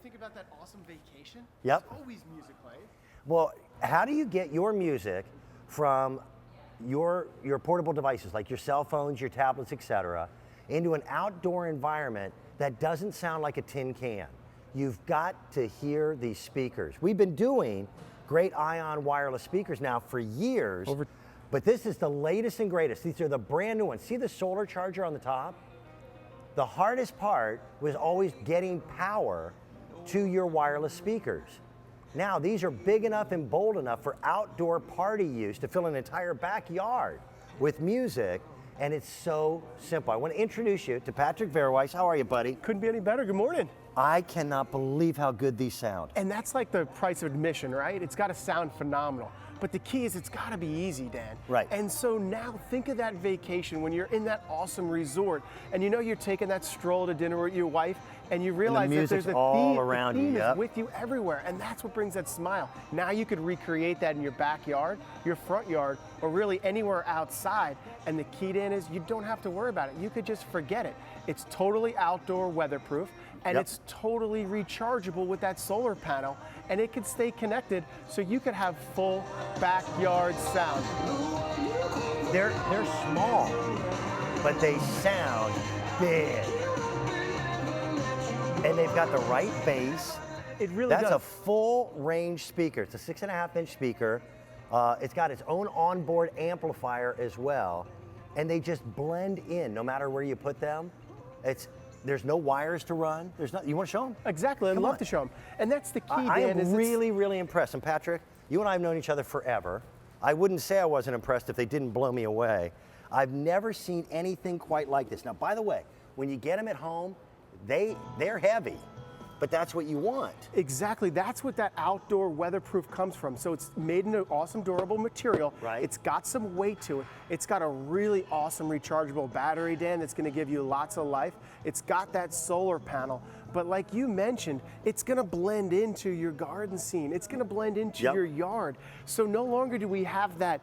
think about that awesome vacation, Yep. there's always music playing. Well, how do you get your music from your portable devices, like your cell phones, your tablets, etc., into an outdoor environment that doesn't sound like a tin can? You've got to hear these speakers. We've been doing great ion wireless speakers now for years, but this is the latest and greatest. These are the brand new ones. See the solar charger on the top? The hardest part was always getting power to your wireless speakers. Now these are big enough and bold enough for outdoor party use to fill an entire backyard with music, and it's so simple. I want to introduce you to Patrick Verweiss. How are you, buddy? Couldn't be any better. Good morning. I cannot believe how good these sound. And that's like the price of admission, right? It's got to sound phenomenal. But the key is it's got to be easy, Dan. Right. And so now think of that vacation when you're in that awesome resort and you know you're taking that stroll to dinner with your wife and you realize that there's a all theme, around the theme you. is with you everywhere, and that's what brings that smile. Now you could recreate that in your backyard, your front yard, or really anywhere outside. And the key, Dan, is you don't have to worry about it. You could just forget it. It's totally outdoor weatherproof, and it's totally rechargeable with that solar panel, and it could stay connected so you could have full backyard sound. They're small, but they sound big. And they've got the right bass. It really does. That's a full range speaker. It's a 6.5-inch speaker. It's got its own onboard amplifier as well. And they just blend in no matter where you put them. There's no wires to run. You want to show them? Exactly, I'd love to show them. And that's the key, Dan. I am really, really impressed. And Patrick, you and I have known each other forever. I wouldn't say I wasn't impressed if they didn't blow me away. I've never seen anything quite like this. Now, by the way, when you get them at home, they're heavy, but that's what you want. Exactly, that's what that outdoor weatherproof comes from. So it's made in an awesome durable material. Right. It's got some weight to it. It's got a really awesome rechargeable battery, Dan, that's gonna give you lots of life. It's got that solar panel, but like you mentioned, it's gonna blend into your garden scene. It's gonna blend into your yard. So no longer do we have that,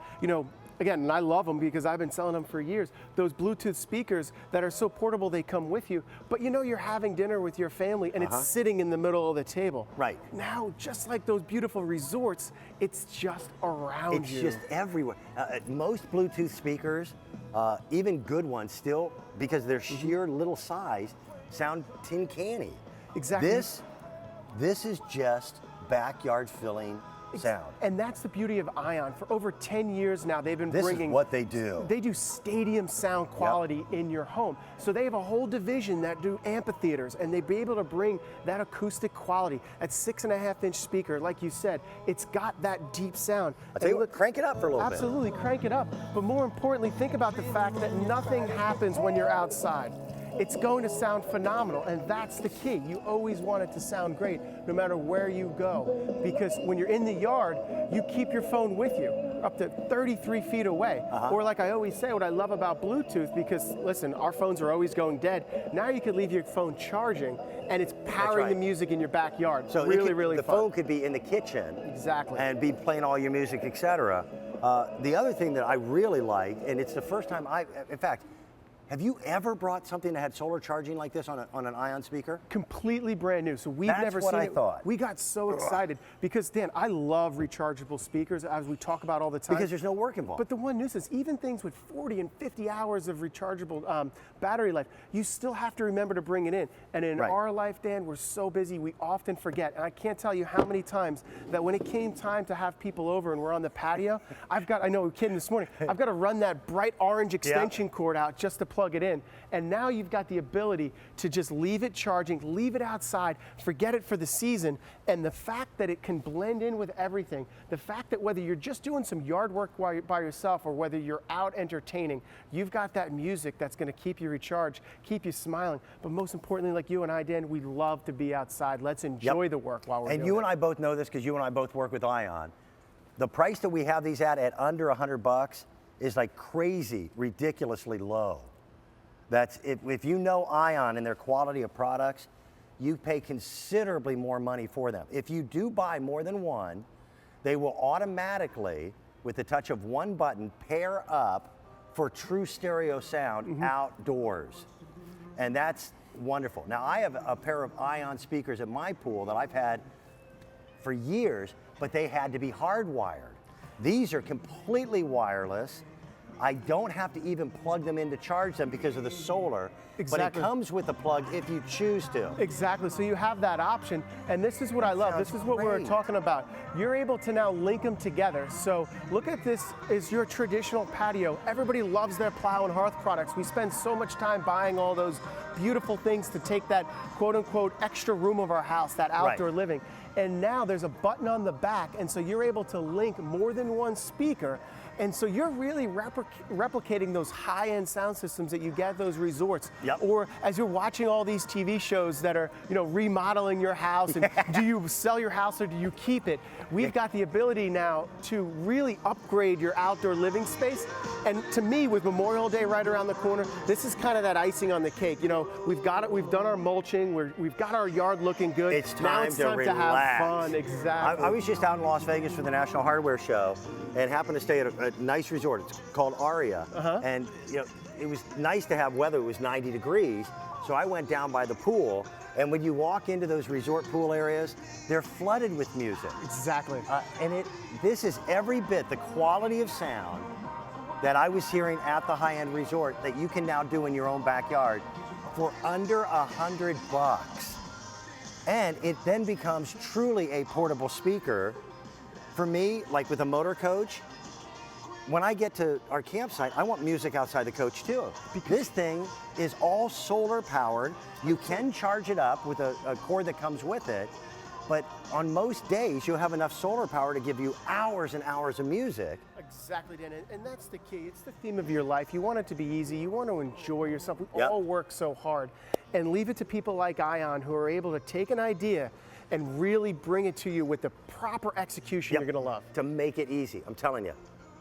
again, and I love them because I've been selling them for years, those Bluetooth speakers that are so portable they come with you, but you're having dinner with your family and it's sitting in the middle of the table. Right. Now, just like those beautiful resorts, it's just around you. It's just everywhere. Most Bluetooth speakers, even good ones still, because their sheer little size, sound tin canny. Exactly. This is just backyard filling sound. And that's the beauty of Ion. For over 10 years now, they've been bringing... This is what they do. They do stadium sound quality in your home. So they have a whole division that do amphitheaters, and they'd be able to bring that acoustic quality, that 6.5-inch speaker, like you said. It's got that deep sound. I'll tell you what, crank it up for a little bit. Absolutely, crank it up. But more importantly, think about the fact that nothing happens when you're outside. It's going to sound phenomenal, and that's the key. You always want it to sound great, no matter where you go, because when you're in the yard, you keep your phone with you up to 33 feet away. Or like I always say, what I love about Bluetooth, because listen, our phones are always going dead. Now you can leave your phone charging, and it's powering the music in your backyard. So really the fun. phone could be in the kitchen. Exactly. And be playing all your music, etc. The other thing that I really like, and it's the first time in fact, have you ever brought something that had solar charging like this on an Ion speaker? Completely brand new. So we've never seen it. That's what I thought. We got so excited because, Dan, I love rechargeable speakers, as we talk about all the time. Because there's no work involved. But the one nuisance, even things with 40 and 50 hours of rechargeable battery life, you still have to remember to bring it in. And in our life, Dan, we're so busy, we often forget. And I can't tell you how many times that when it came time to have people over and we're on the patio, I know we're kidding this morning, I've got to run that bright orange extension cord out just to plug it in. And now you've got the ability to just leave it charging, leave it outside, forget it for the season. And the fact that it can blend in with everything, the fact that whether you're just doing some yard work by yourself or whether you're out entertaining, you've got that music that's going to keep you recharged, keep you smiling. But most importantly, like you and I, Dan, we love to be outside. Let's enjoy the work while we're doing it. And you and I both know this because you and I both work with Ion. The price that we have these at under $100 is like crazy, ridiculously low. If you know Ion and their quality of products, you pay considerably more money for them. If you do buy more than one, they will automatically, with the touch of one button, pair up for true stereo sound outdoors. And that's wonderful. Now I have a pair of Ion speakers at my pool that I've had for years, but they had to be hardwired. These are completely wireless. I don't have to even plug them in to charge them because of the solar, Exactly. but it comes with a plug if you choose to. Exactly, so you have that option, and this is what I love. This is what we're great. talking about. You're able to now link them together. So look at this as your traditional patio. Everybody loves their plow and hearth products. We spend so much time buying all those beautiful things to take that quote unquote extra room of our house, that outdoor living. And now there's a button on the back, and so you're able to link more than one speaker. And so you're really replicating those high-end sound systems that you get at those resorts. Yep. Or as you're watching all these TV shows that are, remodeling your house, and do you sell your house or do you keep it? We've got the ability now to really upgrade your outdoor living space. And to me, with Memorial Day right around the corner, this is kind of that icing on the cake. We've got it. We've done our mulching. We've got our yard looking good. It's time, now it's time to have fun. Exactly. I was just out in Las Vegas for the National Hardware Show and happened to stay at a nice resort. It's called Aria. And it was nice to have weather. It was 90 degrees. So I went down by the pool, and when you walk into those resort pool areas, they're flooded with music. Exactly. And this is every bit the quality of sound that I was hearing at the high-end resort that you can now do in your own backyard for under $100. And it then becomes truly a portable speaker. For me, like with a motor coach, when I get to our campsite, I want music outside the coach too. This thing is all solar powered. You can charge it up with a cord that comes with it, but on most days, you'll have enough solar power to give you hours and hours of music. Exactly, Dan, and that's the key. It's the theme of your life. You want it to be easy. You want to enjoy yourself. We all work so hard, and leave it to people like Ion who are able to take an idea and really bring it to you with the proper execution you're going to love. To make it easy, I'm telling you,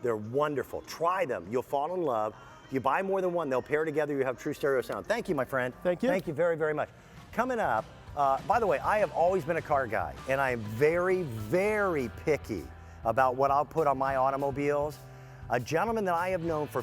they're wonderful. Try them. You'll fall in love. If you buy more than one, they'll pair together. You have true stereo sound. Thank you, my friend. Thank you. Thank you very, very much. Coming up, by the way, I have always been a car guy, and I am very, very picky about what I'll put on my automobiles. A gentleman that I have known for